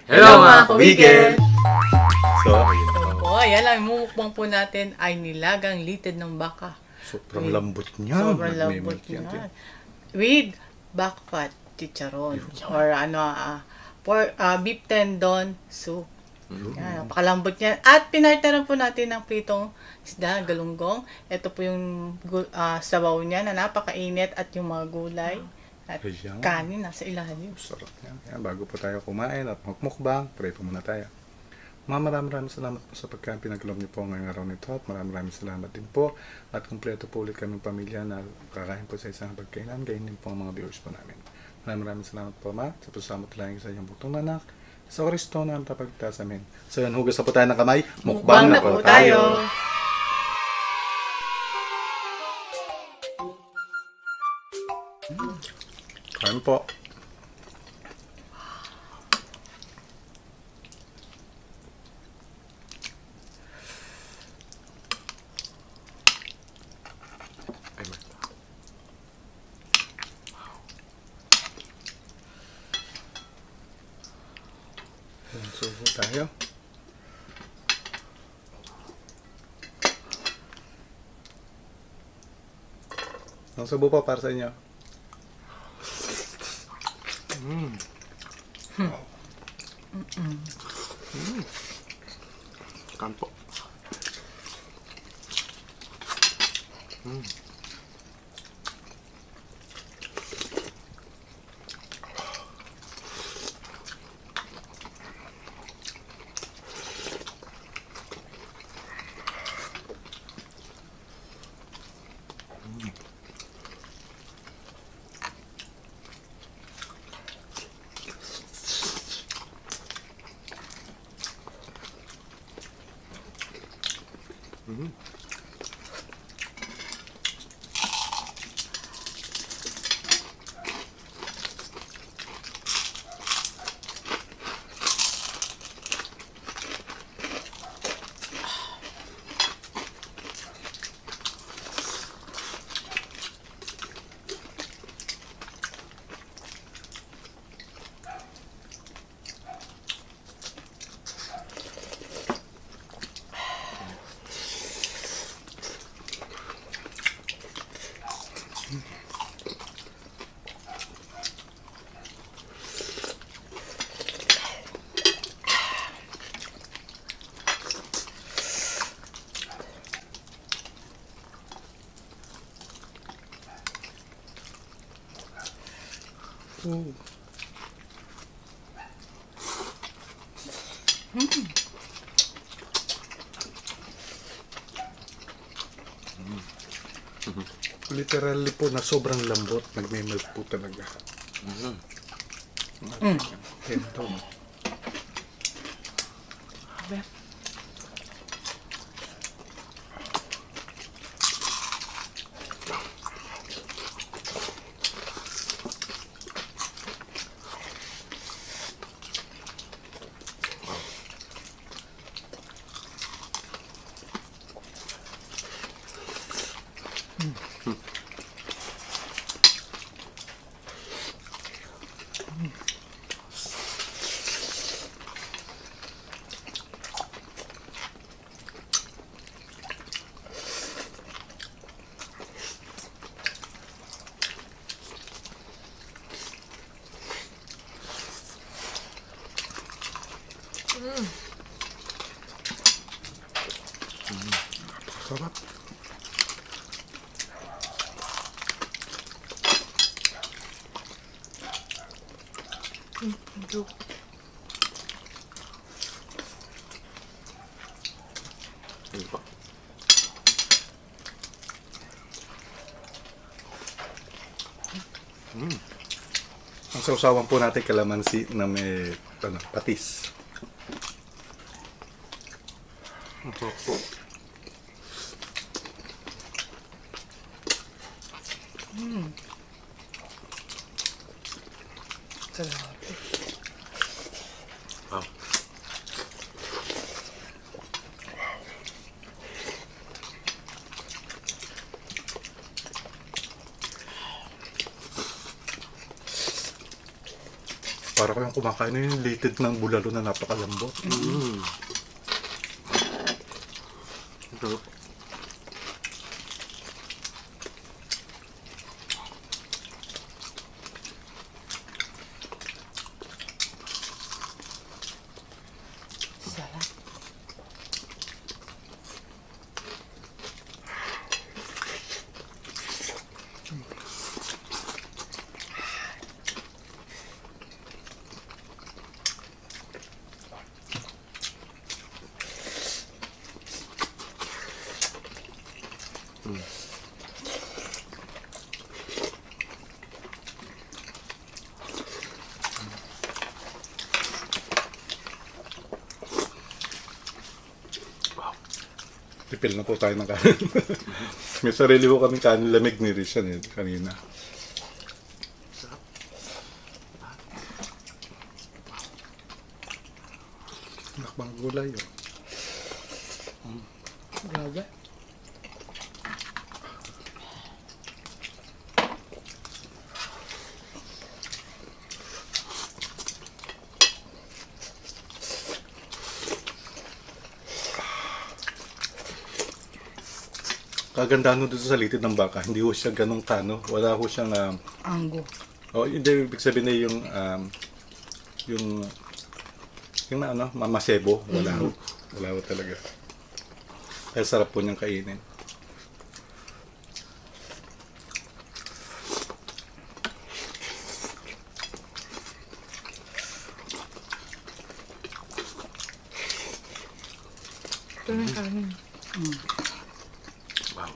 Hello mga kabigil! Ayan lang, mumukbang po natin ay nilagang litid ng baka. Sobrang lambot niya. Sobrang lambot niya. With back fat chicharon. Or beef tendon soup. Yan, napakalambot niya. At pinarteran po natin ng pritong isda, galunggong. Ito po yung sabaw niya na napakainit at yung mga gulay. At kanin nasa ilalim. Sarap niya. Kaya bago po tayo kumain at magmukbang, pray po muna tayo. Maraming salamat po sa pagkain pinaglob niyo po ngayong araw nito at maraming salamat din po at kumpleto po ulit kaming pamilya na kakain po sa isang pagkainan, gayon din po ang mga viewers po namin. Maraming salamat po ma sa pasamot lang sa iyong butong anak sa Kristo na ang tapagligtas amin. So yan, hugas na po tayo ng kamay, mukbang na po tayo. Kain po. Subo tayo. Ang subo pa para sa inyo. Kan po. Literally po na sobrang lambot, nagme-melt po talaga. Ito. Sarap. Ang sausawan po natin kalamansi na may patis. Sarap. Para kayong kumakain na yung lated ng bulalo na napakalambot. Ito. Sarap. Tipil na po tayo ng kanin. May sarili ko kami kanin lamig ni Rishan kanina. Nakbang gulay yun. Grabe. Kagandahan nun dito sa litid ng baka, hindi ho siya ganong kano. Wala ho siyang Anggo. hindi, ibig sabihin na yung na ano, mamasebo, wala ho. Wala ho talaga. Kaya sarap po niyang kainin. Ito na yung kanin. Wow.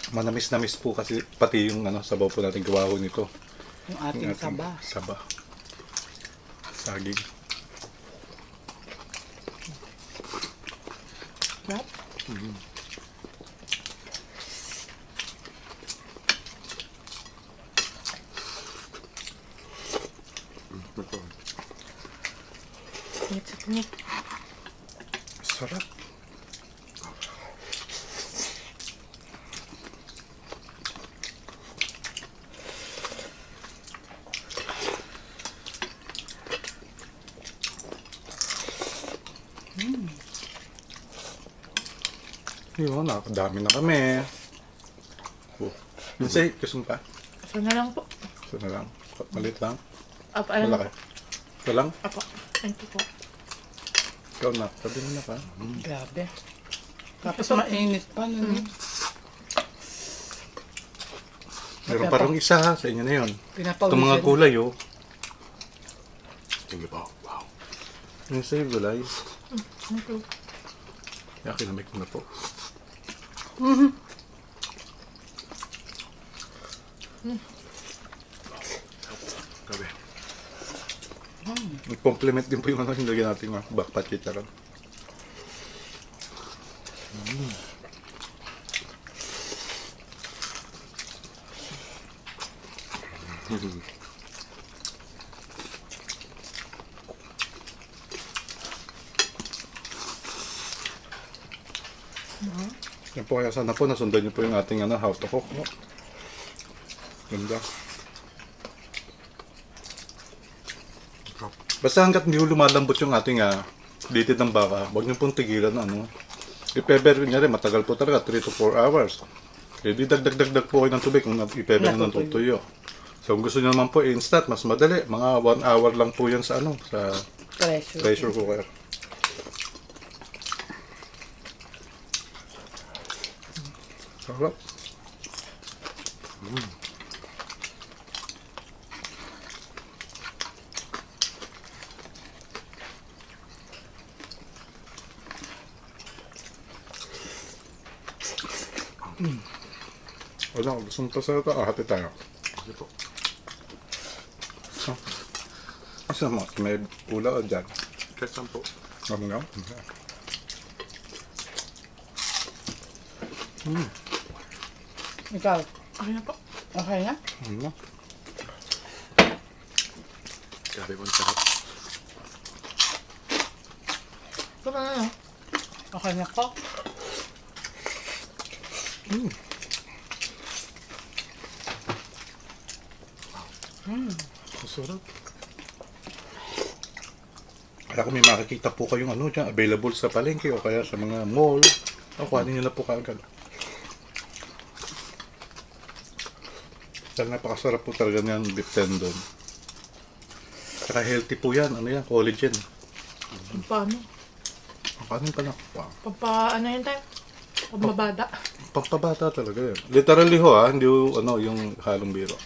Manamis-namis po kasi pati yung sabaw po natin gawa ho nito. Yung ating saba. Saba. Saging. Sarap. Ito. Tingit sa tingit. Sarap. Yun, nakadami na kami. Oh. Linsay, kusong pa. Asa na lang po. Ito na lang. Malit lang. Apa, ano Malaki. Ito lang. Apa, ito po. Ikaw na. Sabi mo na pa. Grabe. Tapos mainit pa. Meron parang isa ha. Sa inyo na yun. Pinapawisan. Itong mga gulay oh. Sige po. Wow. Yung sa'yo gulay. Ito. Kaya kinamay ko na po. Grabe. Compliment din po yung nilagyan natin mga backpat kita ron. Yan po, kaya sana po nasundan niyo po yung ating how to cook. No? Ganda. Basta hanggat hindi lumalambot yung ating litid ng baka, huwag niyo pong tigilan i-pepper niya rin, matagal po talaga, 3 to 4 hours. Kaya di dagdag po kayo ng tubig kung i-pepper na ng tutuyo. So kung gusto niyo naman po instant, mas madali, mga 1 hour lang po yan sa sa pressure cooker. Sarap. Wala, gusto mo pa sa ito. Hati tayo. Sige po. Asa mo? May pula o dyan? Kahit saan po. Ano nga? Ikaw. Okay na po. Okay na? Ano? Grabe po ang sarap. Ito na. Okay na ko. Masarap. Kaya kung may makikita po kayong ano dyan, available sa palengke o kaya sa mga mall, kuhanin nyo na po kaagad. Dahil napakasarap po talaga niyan, beef tendon. Saka healthy po yan, ano yan, collagen. Paano? Paano pala? Wow. Ano yun tayo? Pambabada. Pampabata talaga yan. Literally ho hindi ho, ano, yung halong biro.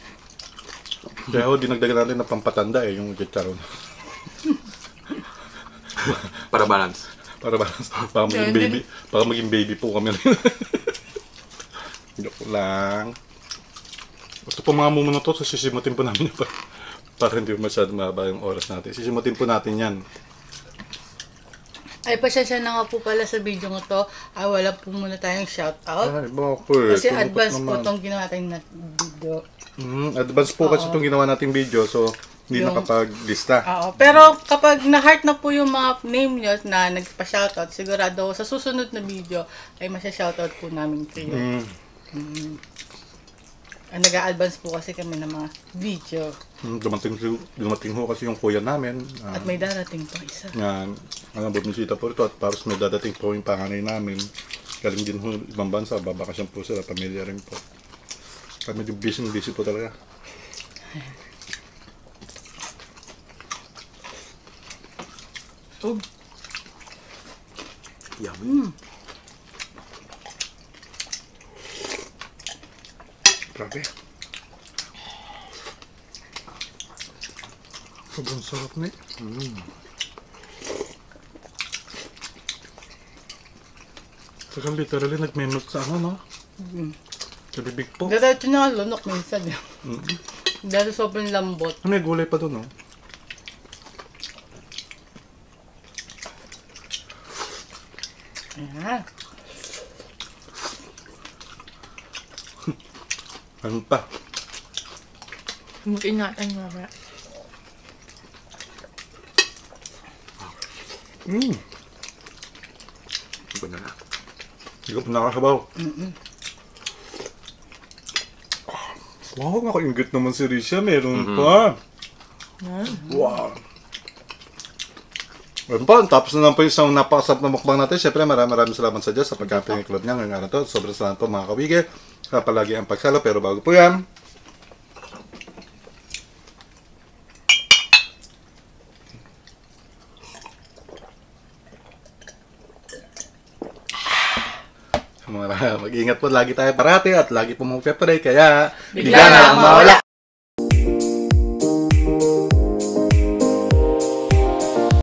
Kaya ho, dinagdagan natin na pampatanda yung chicharon. Para balance. Para maging baby. Para maging baby po kami. Joke lang. Ito po mga muna to, so sisimutin po namin pa. Para hindi masyado mahaba yung oras natin. Sisimutin po natin yan. Ay, pasensya na nga po pala sa video ko to. Wala po muna tayong shoutout. Ay, bakit? Kasi Tumukot advance po naman. itong ginawa natin na video. Advance po kasi itong ginawa nating video, so hindi Yung- nakapag-lista. Oo. Pero kapag na-heart na po yung mga name nyo na nagpa-shoutout, sigurado sa susunod na video ay masya-shoutout po namin kayo. Nag-a-advance po kasi kami ng mga video. Dumating ho kasi yung kuya namin. At may darating pa isa. Yan, bumisita po ito at paros may dadating po yung panganay namin. Galing din ho ibang bansa, babakasyon po sila, pamilya rin po. Kami din busy po talaga. Oh, Yummy. Grabe. Sobrang sarap na eh. Talagang literally nagme-melt sa ano, no? Sa bibig po. Diretso na lunok minsan. Dahil sobrang lambot. May gulay pa doon, no? Ayan. Ano pa? Mutin natin mamaya. Iba na na. Hindi ko pa nakakabaw. Wow, nakaingit naman si Risha. Meron pa. Yan. Wow. Meron pa. Tapos na lang po yung isang napakasarap na mukbang natin. Siyempre, maraming salamat sa Diyos sa pagkapiling club niya ngayong araw to. Sobrang salamat po mga kawige. Sa palagi ang pagsalo. Pero bago po yan, mag-ingat po lagi tayo parati at lagi po magpe-pray kaya Bigla na ang mawala.